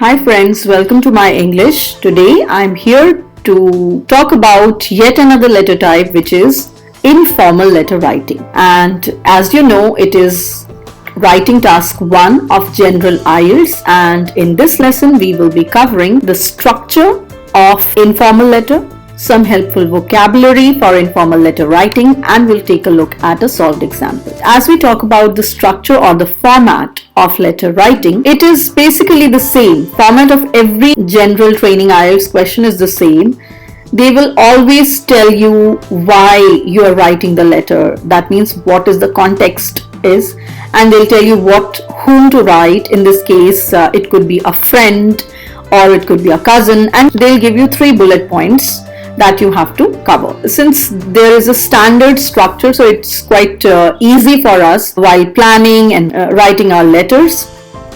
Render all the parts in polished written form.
Hi friends, welcome to My English. Today I'm here to talk about yet another letter type, which is informal letter writing. And as you know, it is writing task 1 of General IELTS, and in this lesson we will be covering the structure of informal letter, some helpful vocabulary for informal letter writing, and we'll take a look at a solved example. As we talk about the structure or the format of letter writing, it is basically the same. Format of every general training IELTS question is the same. They will always tell you why you are writing the letter. That means what is the context is, and they'll tell you whom to write. In this case, it could be a friend or it could be a cousin, and they'll give you 3 bullet points that you have to cover. Since there is a standard structure, so it's quite easy for us while planning and writing our letters.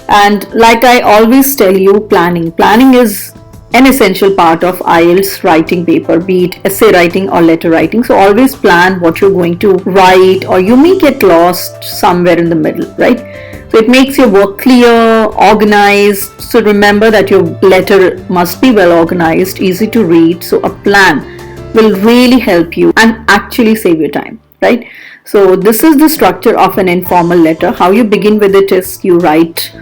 And like I always tell you, planning is an essential part of IELTS writing paper, be it essay writing or letter writing. So always plan what you're going to write, or you may get lost somewhere in the middle, right? So it makes your work clear, organized. So remember that your letter must be well organized, easy to read. So a plan will really help you and actually save your time, right? So this is the structure of an informal letter. How you begin with it is you write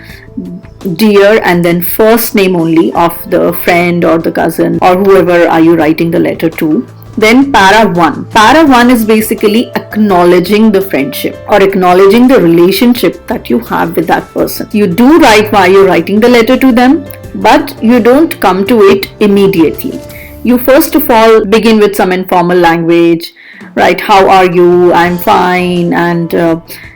dear and then first name only of the friend or the cousin or whoever are you writing the letter to. Then para 1. Para 1 is basically acknowledging the friendship or acknowledging the relationship that you have with that person. You do write why you're writing the letter to them, but you don't come to it immediately. You first of all begin with some informal language, right? How are you? I'm fine, and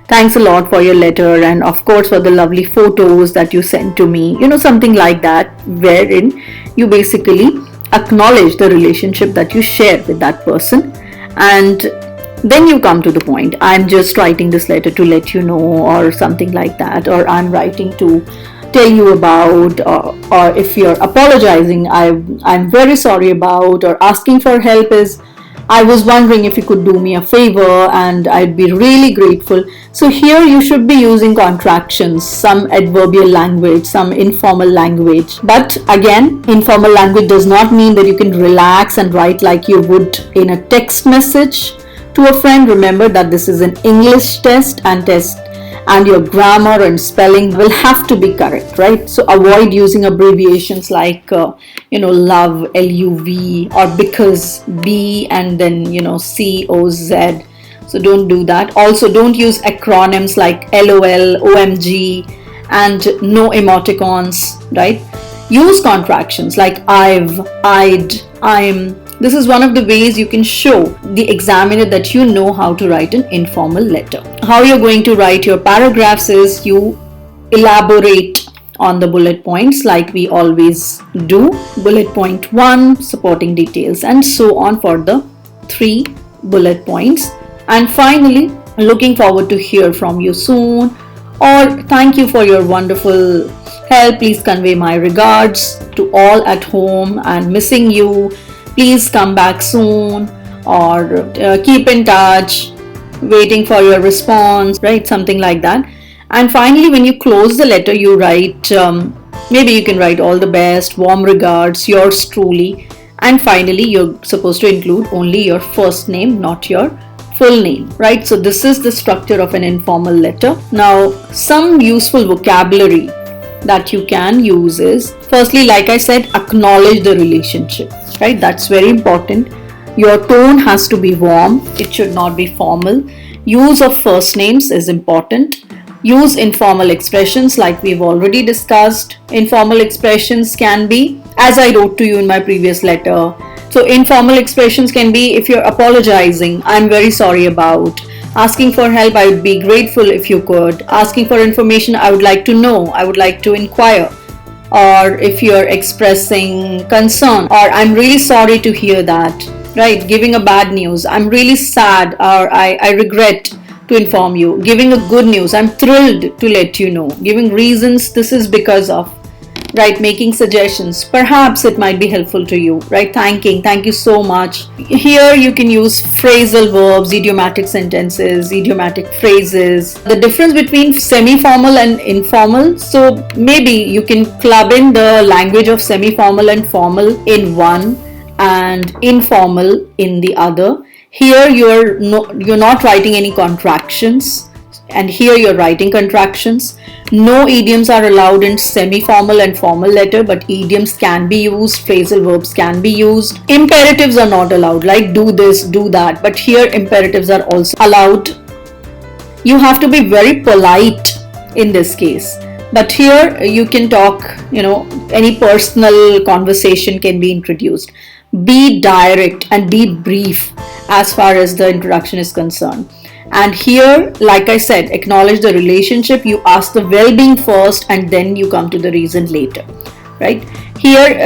thanks a lot for your letter, and of course for the lovely photos that you sent to me. Something like that, wherein you basically acknowledge the relationship that you share with that person, and then you come to the point. I'm just writing this letter to let you know, or something like that, or I'm writing to tell you about, or if you're apologizing, I'm very sorry about, or asking for help is, I was wondering if you could do me a favor and I'd be really grateful. So here you should be using contractions, some adverbial language, some informal language. But again, informal language does not mean that you can relax and write like you would in a text message to a friend. Remember that this is an English test, and your grammar and spelling will have to be correct, right? So avoid using abbreviations like love, LUV, or because, B, and then COZ. So don't do that. Also don't use acronyms like LOL, OMG, and no emoticons, right? Use contractions like I've, I'd, I'm. This is one of the ways you can show the examiner that you know how to write an informal letter. How you're going to write your paragraphs is you elaborate on the bullet points like we always do. Bullet point 1, supporting details, and so on for the 3 bullet points. And finally, looking forward to hear from you soon, or thank you for your wonderful help. Please convey my regards to all at home and missing you. Please come back soon, or keep in touch, waiting for your response, right? Something like that. And finally, when you close the letter, you write, maybe you can write all the best, warm regards, yours truly. And finally, you're supposed to include only your first name, not your full name, right? So this is the structure of an informal letter. Now, some useful vocabulary that you can use is, firstly, like I said, acknowledge the relationship, right? That's very important. Your tone has to be warm. It should not be formal. Use of first names is important. Use informal expressions like we've already discussed. Informal expressions can be, as I wrote to you in my previous letter. So informal expressions can be, if you're apologizing, I'm very sorry about. Asking for help, I would be grateful if you could. Asking for information, I would like to know, I would like to inquire. Or if you're expressing concern, or I'm really sorry to hear that, right? Giving a bad news, I'm really sad, or I regret to inform you. Giving a good news, I'm thrilled to let you know. Giving reasons, this is because of, right? Making suggestions. Perhaps it might be helpful to you, right? Thank you so much. Here you can use phrasal verbs, idiomatic sentences, idiomatic phrases. The difference between semi-formal and informal. So maybe you can club in the language of semi-formal and formal in one and informal in the other. Here you're not writing any contractions, and here you're writing contractions. No idioms are allowed in semi-formal and formal letter, but idioms can be used, phrasal verbs can be used. Imperatives are not allowed, like do this, do that, but here imperatives are also allowed. You have to be very polite in this case. But here you can talk, any personal conversation can be introduced. Be direct and be brief as far as the introduction is concerned. And here, like I said, acknowledge the relationship. You ask the well-being first and then you come to the reason later, right? Here,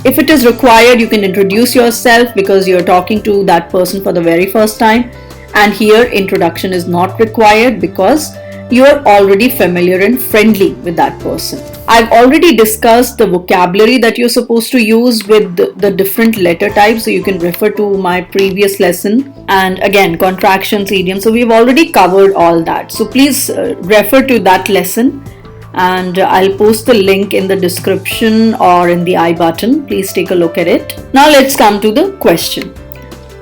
if it is required, you can introduce yourself because you're talking to that person for the very first time. And here, introduction is not required because you're already familiar and friendly with that person. I've already discussed the vocabulary that you're supposed to use with the different letter types, so you can refer to my previous lesson. And again, contractions, idioms, so we've already covered all that. So please refer to that lesson, and I'll post the link in the description or in the I button. Please take a look at it. Now let's come to the question.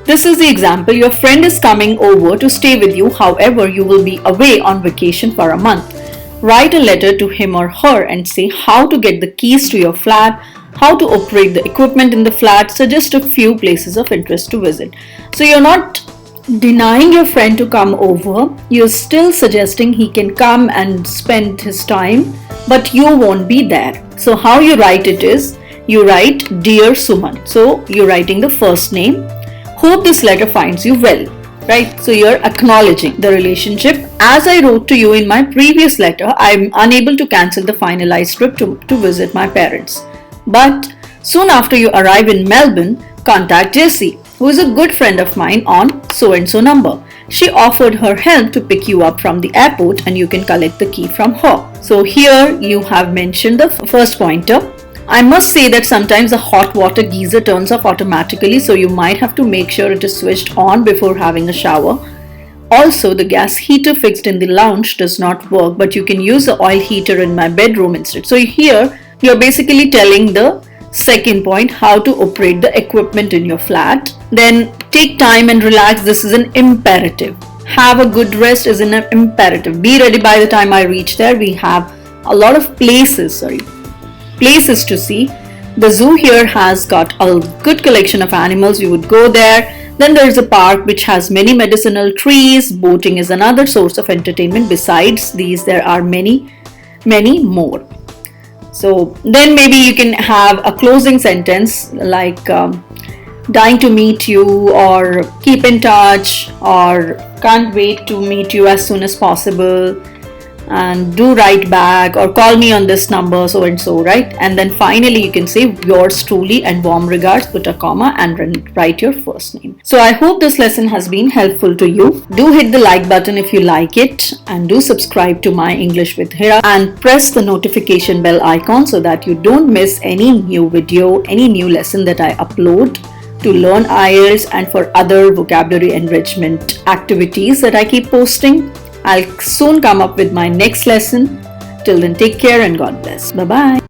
This is the example. Your friend is coming over to stay with you. However, you will be away on vacation for a month. Write a letter to him or her and say how to get the keys to your flat, how to operate the equipment in the flat, suggest a few places of interest to visit. So you're not denying your friend to come over. You're still suggesting he can come and spend his time, but you won't be there. So how you write it is, you write Dear Suman. So you're writing the first name. Hope this letter finds you well, right? So you're acknowledging the relationship. As I wrote to you in my previous letter, I'm unable to cancel the finalized trip to visit my parents. But soon after you arrive in Melbourne, contact Jessie, who is a good friend of mine on so-and-so number. She offered her help to pick you up from the airport and you can collect the key from her. So here you have mentioned the first pointer. I must say that sometimes the hot water geyser turns off automatically, so you might have to make sure it is switched on before having a shower. Also, the gas heater fixed in the lounge does not work, but you can use the oil heater in my bedroom instead. So here, you're basically telling the second point, how to operate the equipment in your flat. Then take time and relax. This is an imperative. Have a good rest is an imperative. Be ready by the time I reach there. We have a lot of places to see. The zoo here has got a good collection of animals. You would go there. Then there is a park which has many medicinal trees. Boating is another source of entertainment. Besides these, there are many more. So then maybe you can have a closing sentence like dying to meet you, or keep in touch, or can't wait to meet you as soon as possible, and do write back, or call me on this number, so and so, right? And then finally you can say yours truly and warm regards, put a comma and write your first name. So I hope this lesson has been helpful to you. Do hit the like button if you like it, and do subscribe to My English with Hira and press the notification bell icon so that you don't miss any new video, any new lesson that I upload to learn IELTS and for other vocabulary enrichment activities that I keep posting. I'll soon come up with my next lesson. Till then, take care and God bless. Bye-bye.